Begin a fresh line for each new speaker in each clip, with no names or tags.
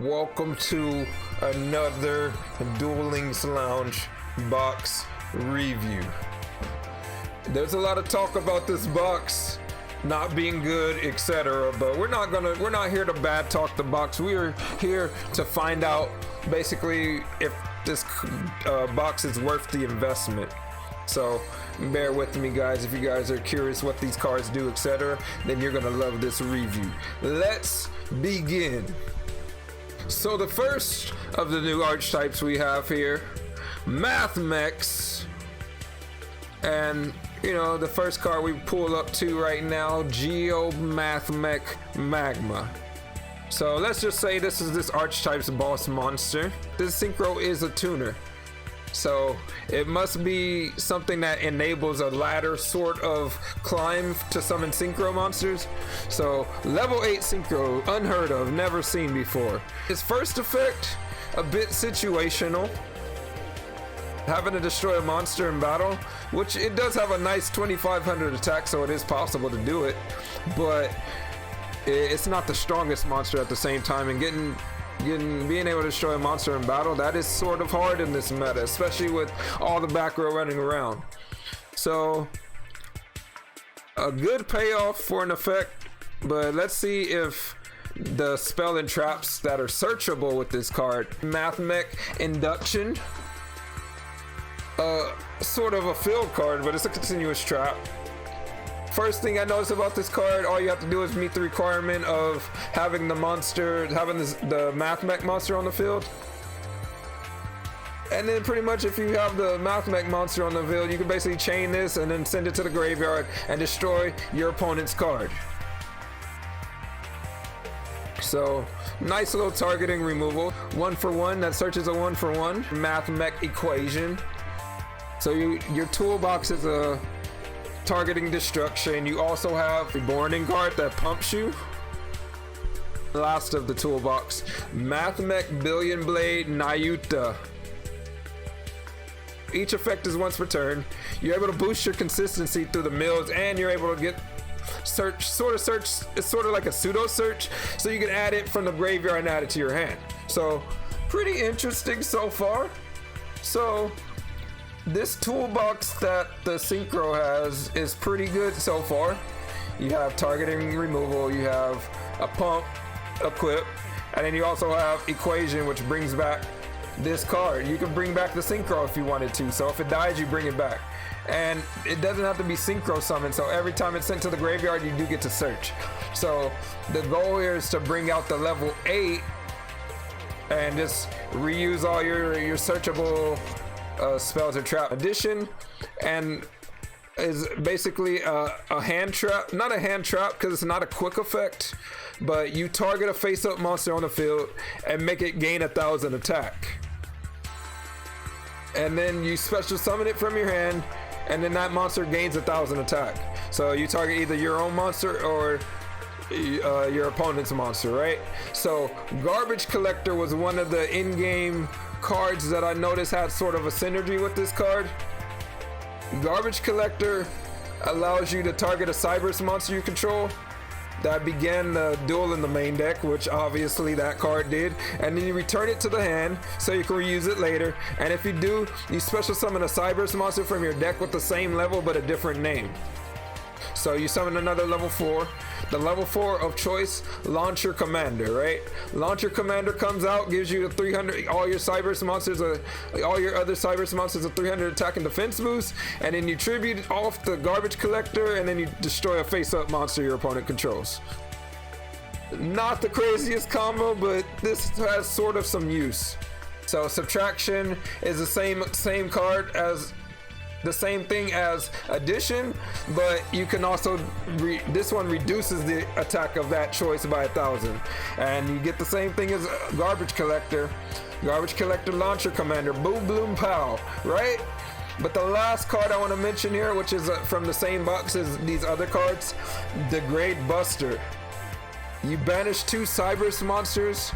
Welcome to another Duel Links Lounge box review. There's a lot of talk about this box not being good, etc. But we're not here to bad talk the box. We're here to find out basically if this box is worth the investment. So bear with me, guys. If you guys are curious what these cards do, etc., then you're gonna love this review. Let's begin. So the first of the new archetypes we have here, Mathmex, and you know the first card we pull up to right now, Geomathmech Magma. So let's just say this is this archetype's boss monster. This synchro is a tuner, so it must be something that enables a ladder sort of climb to summon synchro monsters. So level 8 synchro, unheard of, never seen before. Its first effect, a bit situational, having to destroy a monster in battle, which it does have a nice 2500 attack, so it is possible to do it, but it's not the strongest monster at the same time, and being able to destroy a monster in battle, that is sort of hard in this meta, especially with all the back row running around. So a good payoff for an effect, but let's see if the spell and traps that are searchable with this card. Mathmech Induction, sort of a field card, but it's a continuous trap. First thing I noticed about this card, all you have to do is meet the requirement of having the Mathmech monster on the field. And then pretty much if you have the Mathmech monster on the field, you can basically chain this and then send it to the graveyard and destroy your opponent's card. So nice little targeting removal. 1-for-1, that searches a 1-for-1. Mathmech Equation. So your toolbox is a targeting destruction. You also have a Borning card that pumps you. Last of the toolbox, Mathmech Billion Blade Nayuta. Each effect is once per turn. You're able to boost your consistency through the mills, and you're able to get search. It's sort of like a pseudo search, so you can add it from the graveyard and add it to your hand. So pretty interesting so far. So this toolbox that the synchro has is pretty good so far. You have targeting removal, you have a pump equip, and then you also have equation, which brings back this card. You can bring back the synchro if you wanted to, so if it dies you bring it back, and it doesn't have to be synchro summoned, so every time it's sent to the graveyard you do get to search. So the goal here is to bring out the level 8 and just reuse all your searchable spells or trap. Addition, and is basically a hand trap, not a hand trap because it's not a quick effect, but you target a face-up monster on the field and make it gain 1000 attack, and then you special summon it from your hand, and then that monster gains 1000 attack. So you target either your own monster or your opponent's monster, right? So Garbage Collector was one of the in-game cards that I noticed had sort of a synergy with this card. Garbage Collector allows you to target a Cyberse monster you control that began the duel in the main deck, which obviously that card did, and then you return it to the hand so you can reuse it later, and if you do, you special summon a Cyberse monster from your deck with the same level but a different name. So you summon another level 4. The level 4 of choice, Launcher Commander, right? Launcher Commander comes out, gives you the 300, all your Cyberse monsters, all your other Cyberse monsters a 300 attack and defense boost, and then you tribute off the Garbage Collector, and then you destroy a face-up monster your opponent controls. Not the craziest combo, but this has sort of some use. So Subtraction is the same card as the same thing as Addition, but you can also this one reduces the attack of that choice by 1000, and you get the same thing as Garbage Collector. Garbage Collector Launcher Commander, boom bloom pow, right? But the last card I want to mention here, which is from the same box as these other cards, Degrade Buster. You banish 2 Cyberse monsters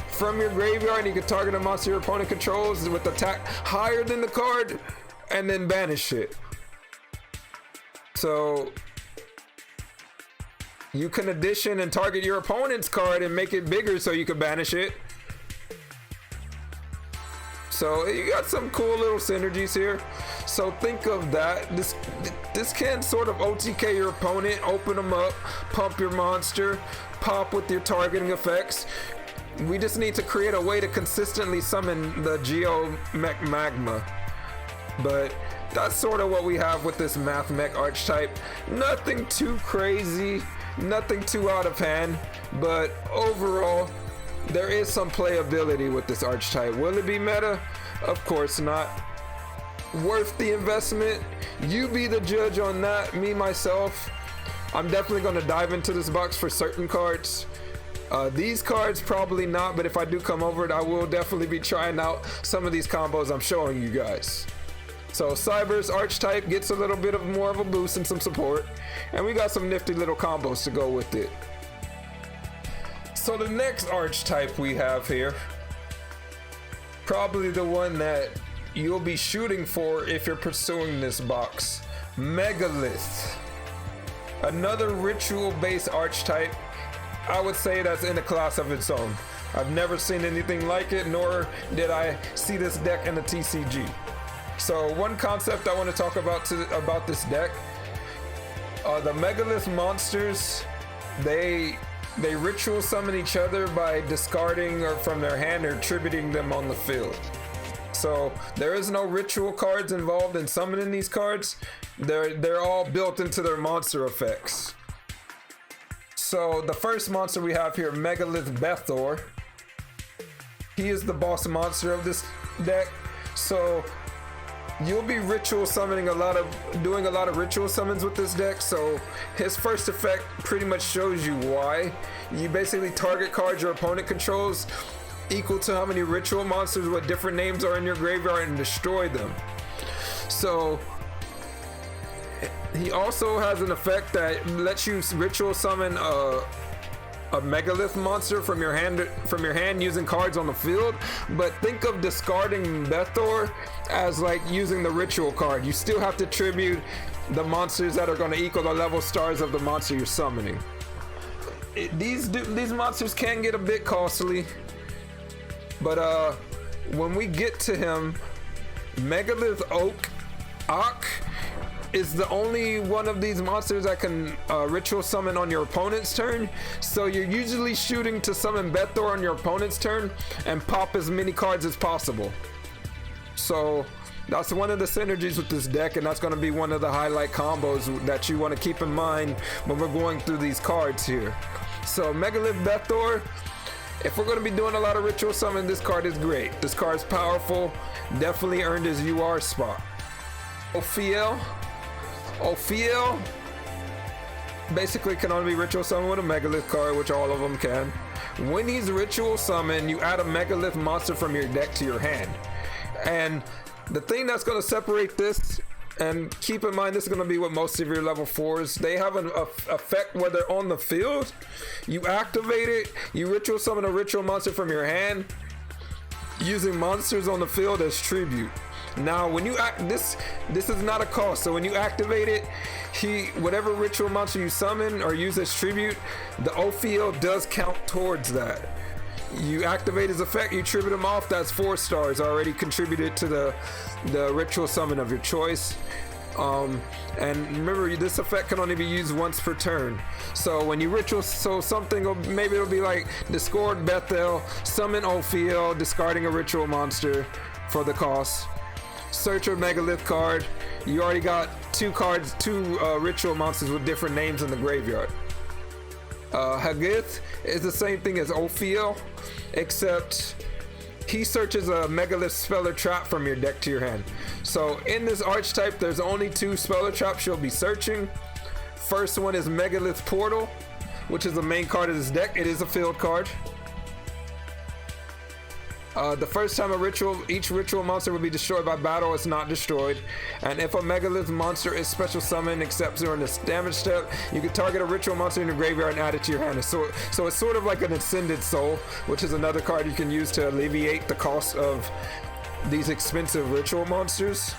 from your graveyard, and you can target a monster your opponent controls with attack higher than the card, and then banish it. So you can addition and target your opponent's card and make it bigger so you can banish it. So you got some cool little synergies here. So think of that. This can sort of OTK your opponent, open them up, pump your monster, pop with your targeting effects. We just need to create a way to consistently summon the Geomech Magma. But that's sort of what we have with this Math Mech archetype. Nothing too crazy, nothing too out of hand, but overall, there is some playability with this archetype. Will it be meta? Of course not. Worth the investment? You be the judge on that. Me, myself, I'm definitely going to dive into this box for certain cards. These cards, probably not, but if I do come over it, I will definitely be trying out some of these combos I'm showing you guys. So Cyber's archetype gets a little bit of more of a boost and some support, and we got some nifty little combos to go with it. So the next archetype we have here, probably the one that you'll be shooting for if you're pursuing this box, Megalith. Another ritual-based archetype, I would say that's in a class of its own. I've never seen anything like it, nor did I see this deck in the TCG. So one concept I want to talk about this deck, the Megalith monsters, they ritual summon each other by discarding or from their hand or tributing them on the field. So there is no ritual cards involved in summoning these cards. They're all built into their monster effects. So the first monster we have here, Megalith Bethor. He is the boss monster of this deck. So you'll be ritual summoning doing a lot of ritual summons with this deck. So his first effect pretty much shows you why. You basically target cards your opponent controls equal to how many ritual monsters with different names are in your graveyard and destroy them. So he also has an effect that lets you ritual summon a Megalith monster from your hand using cards on the field. But think of discarding Bethor as like using the ritual card. You still have to tribute the monsters that are going to equal the level stars of the monster you're summoning. These monsters can get a bit costly, but when we get to him, Megalith Ak is the only one of these monsters that can ritual summon on your opponent's turn. So you're usually shooting to summon Bethor on your opponent's turn and pop as many cards as possible. So that's one of the synergies with this deck, and that's going to be one of the highlight combos that you want to keep in mind when we're going through these cards here. So Megalith Bethor, if we're going to be doing a lot of ritual summon, this card is great. This card is powerful, definitely earned his UR spot. Ophiel basically can only be ritual summoned with a Megalith card, which all of them can. When he's ritual summoned, you add a Megalith monster from your deck to your hand. And the thing that's going to separate this, and keep in mind this is going to be with most of your level 4s, they have an effect where they're on the field. You activate it, you ritual summon a ritual monster from your hand using monsters on the field as tribute. Now, when you this is not a cost. So when you activate it, whatever ritual monster you summon or use as tribute, the Ophiel does count towards that. You activate his effect, you tribute him off. That's 4 stars already contributed to the ritual summon of your choice. And remember, this effect can only be used once per turn. So when you ritual, maybe it'll be like discard Bethel, summon Ophiel, discarding a ritual monster for the cost. Search a Megalith card. You already got 2 ritual monsters with different names in the graveyard. Hagith is the same thing as Ophiel, except he searches a Megalith Speller Trap from your deck to your hand. So in this archetype, there's only 2 Speller Traps you'll be searching. First one is Megalith Portal, which is the main card of this deck. It is a field card. The first time each ritual monster will be destroyed by battle, it's not destroyed. And if a Megalith monster is special summoned except during this damage step, you can target a ritual monster in your graveyard and add it to your hand. So it's sort of like an Ascended Soul, which is another card you can use to alleviate the cost of these expensive ritual monsters.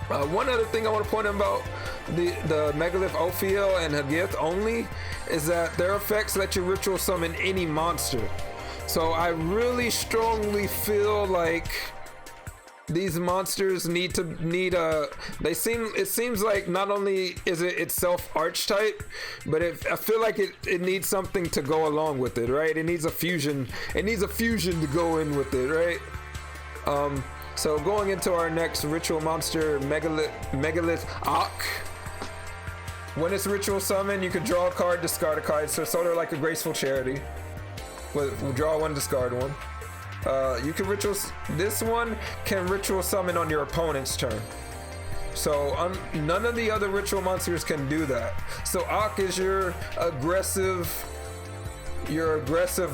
One other thing I want to point out about the Megalith Ophiel and Hagith only is that their effects let you ritual summon any monster. So I really strongly feel like these monsters it seems like not only is it itself archetype, but I feel like it needs something to go along with it, right? It needs a fusion to go in with it, right? So going into our next ritual monster, Megalith Ak. When it's ritual summon, you can draw a card, discard a card, so sort of like a Graceful Charity. We'll draw one, discard one. You can this one can ritual summon on your opponent's turn. So none of the other ritual monsters can do that. So Ak is your aggressive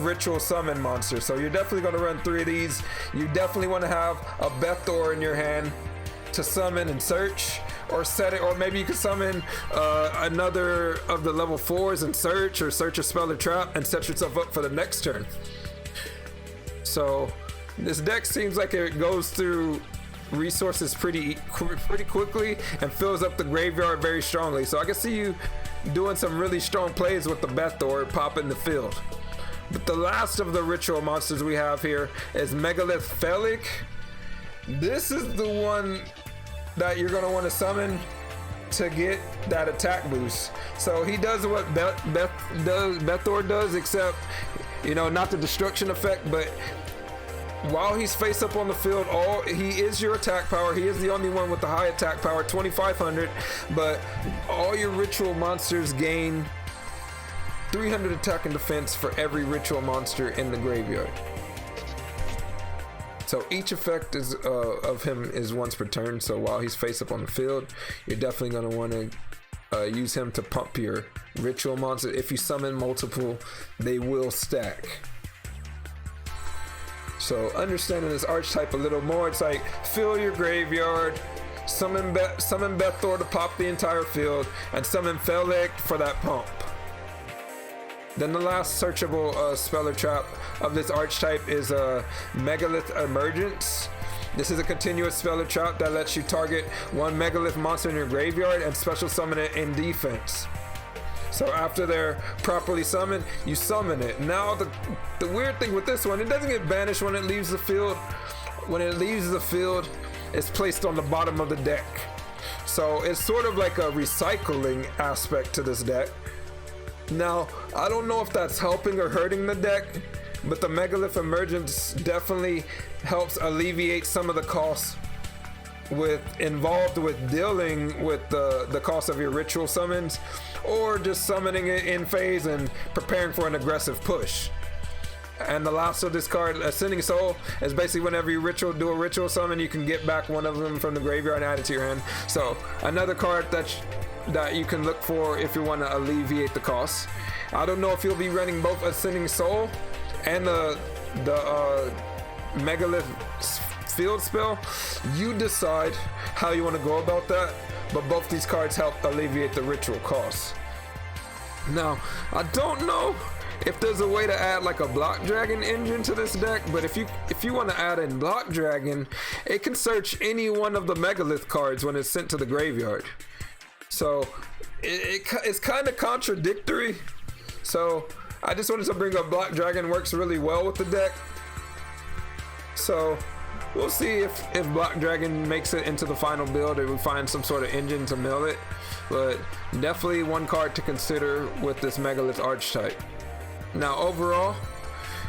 ritual summon monster. So you're definitely going to run 3 of these. You definitely want to have a Bethor in your hand to summon and search, or set it, or maybe you could summon another of the level 4s and search a spell or trap and set yourself up for the next turn. So this deck seems like it goes through resources pretty quickly and fills up the graveyard very strongly. So I can see you doing some really strong plays with the Bethor popping the field. But the last of the ritual monsters we have here is Megalith Felik. This is the one that you're going to want to summon to get that attack boost. So he does what Bethor does, except, you know, not the destruction effect, but while he's face up on the field, he is your attack power. He is the only one with the high attack power, 2500, but all your ritual monsters gain 300 attack and defense for every ritual monster in the graveyard. So each effect of him is once per turn. So while he's face up on the field, you're definitely going to want to use him to pump your ritual monster. If you summon multiple, they will stack. So understanding this archetype a little more, it's like fill your graveyard, summon Bethor to pop the entire field, and summon Felik for that pump. Then the last searchable spell or trap of this archetype is Megalith Emergence. This is a continuous spell or trap that lets you target one Megalith monster in your graveyard and special summon it in defense. So after they're properly summoned, you summon it. Now the weird thing with this one, it doesn't get banished when it leaves the field. When it leaves the field, it's placed on the bottom of the deck. So it's sort of like a recycling aspect to this deck. Now, I don't know if that's helping or hurting the deck, but the Megalith Emergence definitely helps alleviate some of the costs involved with dealing with the cost of your ritual summons, or just summoning it in phase and preparing for an aggressive push. And the last of this card, Ascending Soul, is basically whenever you do a ritual summon, you can get back one of them from the graveyard and add it to your hand. So another card that you can look for if you want to alleviate the costs. I don't know if you'll be running both Ascending Soul and the Megalith field spell. You decide how you want to go about that, but both these cards help alleviate the ritual costs. Now, I don't know if there's a way to add like a Block Dragon engine to this deck, but if you want to add in Block Dragon, it can search any one of the Megalith cards when it's sent to the graveyard. So it's kind of contradictory. So I just wanted to bring up Block Dragon works really well with the deck. So we'll see if Block Dragon makes it into the final build, or we find some sort of engine to mill it. But definitely one card to consider with this Megalith archetype. Now overall,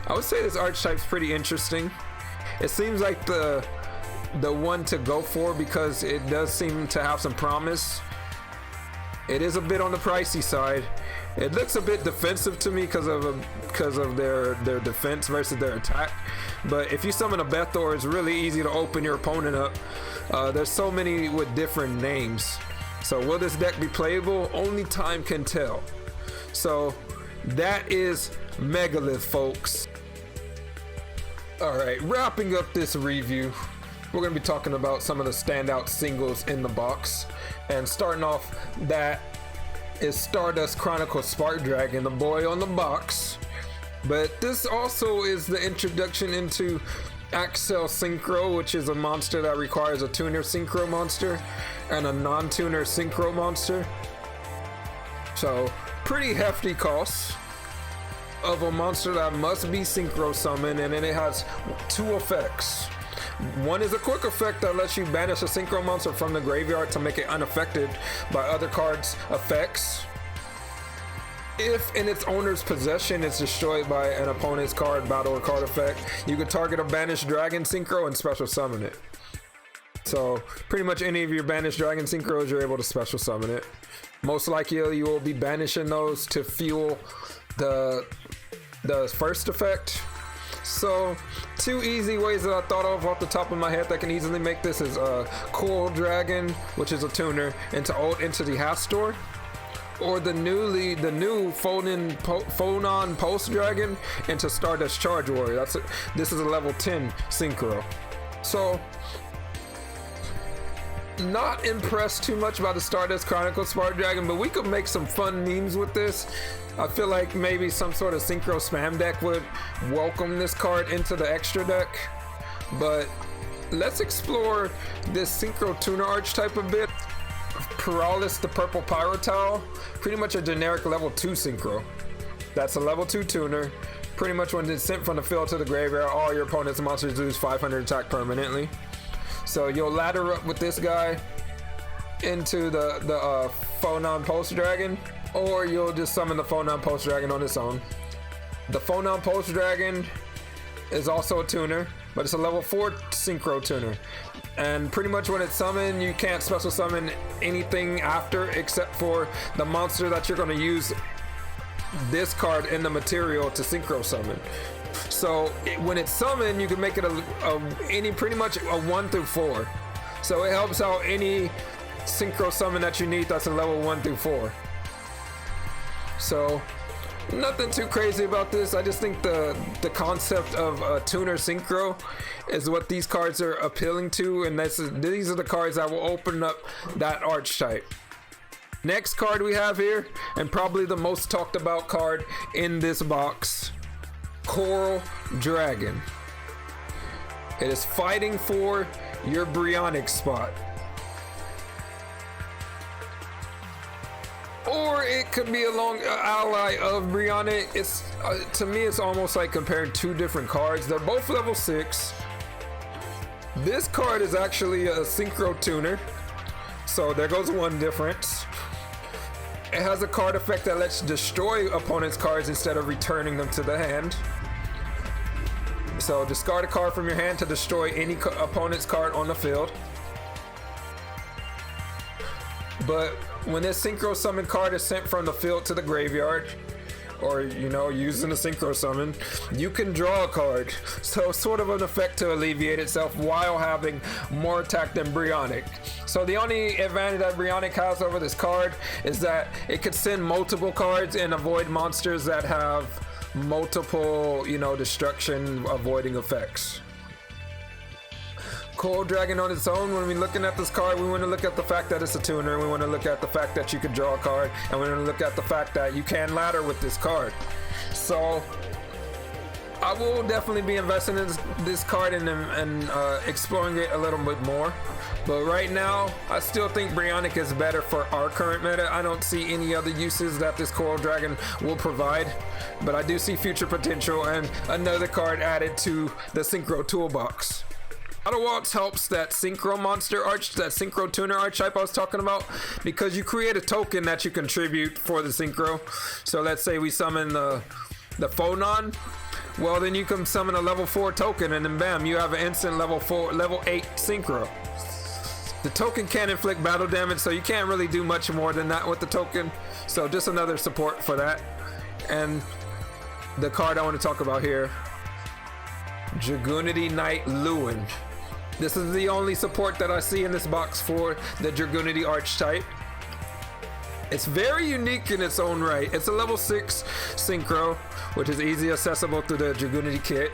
I would say this archetype's pretty interesting. It seems like the one to go for because it does seem to have some promise. It is a bit on the pricey side. It looks a bit defensive to me because of their defense versus their attack. But if you summon a Bethor, it's really easy to open your opponent up. There's so many with different names. So will this deck be playable? Only time can tell. So that is Megalith, folks. Alright, wrapping up this review, we're going to be talking about some of the standout singles in the box. And starting off, that is Stardust Chronicles Spark Dragon, the boy on the box. But this also is the introduction into Accel Synchro, which is a monster that requires a tuner synchro monster and a non-tuner synchro monster. So pretty hefty costs. of a monster that must be synchro summoned, and then it has 2 effects. One is a quick effect that lets you banish a synchro monster from the graveyard to make it unaffected by other cards' effects. If in its owner's possession it's destroyed by an opponent's card, battle, or card effect, you can target a banished dragon synchro and special summon it. So pretty much any of your banished dragon synchros, you're able to special summon it. Most likely you will be banishing those to fuel the first effect. So 2 easy ways that I thought of off the top of my head that can easily make this is Coral Dragon, which is a tuner, into Old Entity Hastor, or the new Phonon Pulse Dragon into Stardust Charge Warrior. This is a level 10 synchro. So not impressed too much by the Stardust Chronicle Spark Dragon, but we could make some fun memes with this. I feel like maybe some sort of synchro spam deck would welcome this card into the extra deck. But let's explore this synchro tuner archetype a bit. Paralis the Purple Pyrotile, pretty much a generic level 2 synchro. That's a level 2 tuner. Pretty much when it's sent from the field to the graveyard, all your opponent's monsters lose 500 attack permanently. So you'll ladder up with this guy into the Phonon Pulse Dragon, or you'll just summon the Phonon Pulse Dragon on its own. The Phonon Pulse Dragon is also a tuner, but it's a level 4 synchro tuner. And pretty much when it's summoned, you can't special summon anything after except for the monster that you're going to use this card in the material to synchro summon. So when it's summoned, you can make it pretty much a 1 through 4. So it helps out any synchro summon that you need that's a level 1 through 4. So nothing too crazy about this. I just think the concept of a tuner synchro is what these cards are appealing to, and these are the cards that will open up that archetype. Next card we have here, and probably the most talked about card in this box, Coral Dragon. It is fighting for your Brionac spot. Or it could be a long ally of Brionac. It's to me, it's almost like comparing 2 different cards. They're both level 6. This card is actually a synchro tuner, so there goes one difference. It has a card effect that lets you destroy opponent's cards instead of returning them to the hand. So discard a card from your hand to destroy any opponent's card on the field. But when this synchro summon card is sent from the field to the graveyard, or using a synchro summon, you can draw a card. So sort of an effect to alleviate itself while having more attack than Brionac. So the only advantage that Brionac has over this card is that it could send multiple cards and avoid monsters that have multiple, destruction avoiding effects. Coral Dragon on its own, when we're looking at this card, we want to look at the fact that it's a tuner, we want to look at the fact that you can draw a card, and we want to look at the fact that you can ladder with this card. So I will definitely be investing in this card and exploring it a little bit more. But right now, I still think Brionac is better for our current meta. I don't see any other uses that this Coral Dragon will provide, but I do see future potential and another card added to the Synchro toolbox. Shadow Waltz helps that Synchro monster that Synchro tuner archetype I was talking about, because you create a token that you contribute for the Synchro. So let's say we summon the Phonon. Well, then you can summon a level 4 token, and then bam, you have an instant level 8 Synchro. The token can inflict battle damage, so you can't really do much more than that with the token. So just another support for that. And the card I want to talk about here, Dragunity Knight Lewin. This is the only support that I see in this box for the Dragunity archetype. It's very unique in its own right. It's a level 6 synchro, which is easy accessible through the Dragunity kit.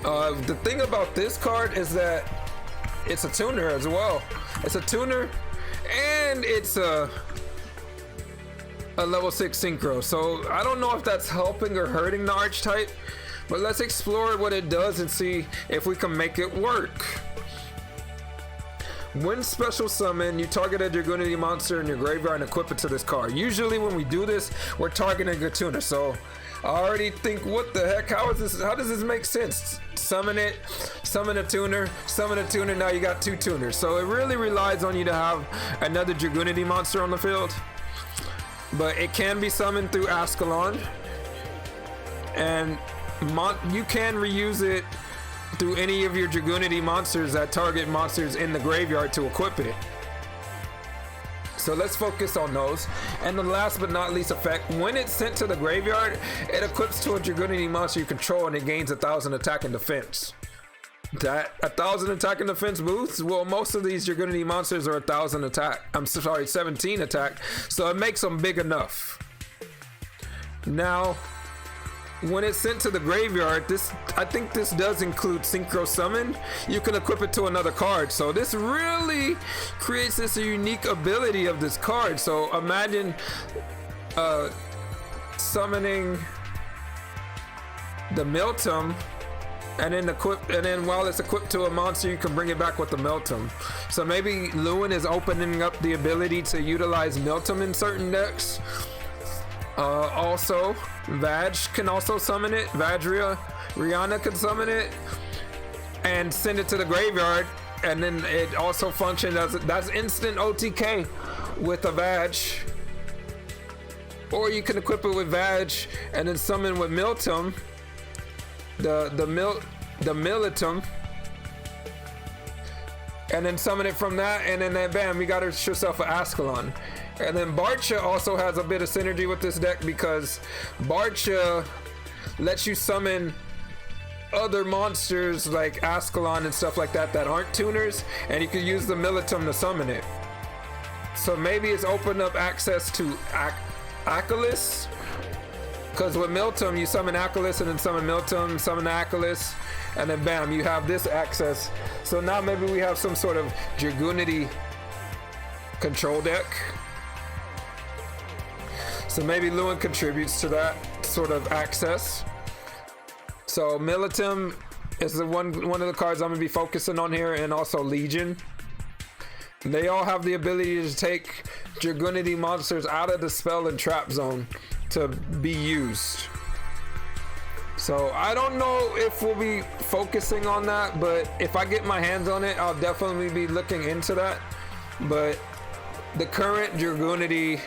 The thing about this card is that it's a tuner as well. It's a tuner and it's a level 6 synchro. So I don't know if that's helping or hurting the archetype, but let's explore what it does and see if we can make it work. When special summon, you target a Dragoonity monster in your graveyard and equip it to this card. Usually when we do this, we're targeting a tuner. So I already think, what the heck? How does this make sense? Summon it, summon a tuner, now you got 2 tuners. So it really relies on you to have another Dragoonity monster on the field. But it can be summoned through Ascalon. And you can reuse it through any of your Dragoonity monsters that target monsters in the graveyard to equip it. So let's focus on those. And the last but not least effect, when it's sent to the graveyard, it equips to a Dragoonity monster you control and it gains 1,000 attack and defense. That 1,000 attack and defense boosts? Well, most of these Dragoonity monsters are 1,000 attack. I'm sorry, 17 attack. So it makes them big enough. Now, when it's sent to the graveyard, I think this does include Synchro Summon. You can equip it to another card. So this really creates this unique ability of this card. So imagine summoning the Miltum, and then while it's equipped to a monster, you can bring it back with the Miltum. So maybe Lewin is opening up the ability to utilize Miltum in certain decks. Also, Vaj can also summon it. Vajria, Rihanna can summon it and send it to the graveyard, and then it also functions as that's instant OTK with a Vaj. Or you can equip it with Vaj and then summon with Miltum, the Militum, and then summon it from that, and then bam, you got yourself an Ascalon. And then Barcha also has a bit of synergy with this deck because Barcha lets you summon other monsters like Ascalon and stuff like that aren't tuners, and you can use the Militum to summon it. So maybe it's opened up access to Akalys, because with Miltum you summon Akalys and then summon Miltum, summon Akalys, and then bam, you have this access. So now maybe we have some sort of Dragoonity control deck. So maybe Lewin contributes to that sort of access. So Militum is one of the cards I'm gonna be focusing on here, and also Legion. They all have the ability to take Dragoonity monsters out of the spell and trap zone to be used. So I don't know if we'll be focusing on that, but if I get my hands on it, I'll definitely be looking into that. But the current Dragoonity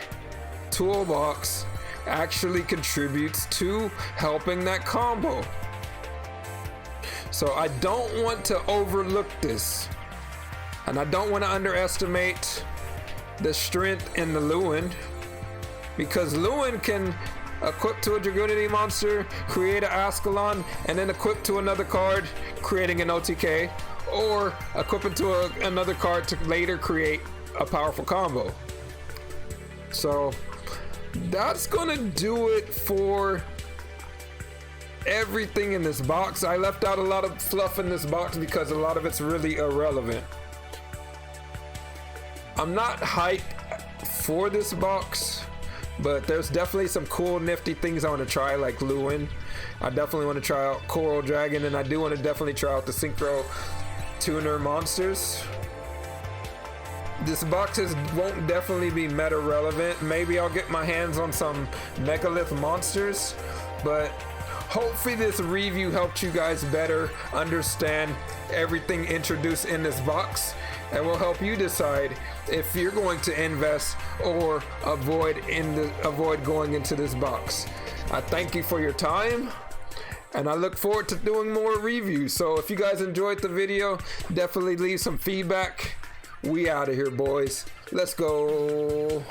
toolbox actually contributes to helping that combo. So I don't want to overlook this, and I don't want to underestimate the strength in the Lewin, because Lewin can equip to a Dragoonity monster, create an Ascalon, and then equip to another card, creating an OTK, or equip it to another card to later create a powerful combo. So that's gonna do it for everything in this box. I left out a lot of fluff in this box because a lot of it's really irrelevant. I'm not hyped for this box, but there's definitely some cool nifty things I want to try, like Lewin. I definitely want to try out Coral Dragon, and I do want to definitely try out the Synchro Tuner monsters. This box won't definitely be meta relevant. Maybe I'll get my hands on some Megalith monsters, but hopefully this review helped you guys better understand everything introduced in this box, and will help you decide if you're going to invest or avoid going into this box. I thank you for your time, and I look forward to doing more reviews. So if you guys enjoyed the video, definitely leave some feedback. We out of here, boys. Let's go.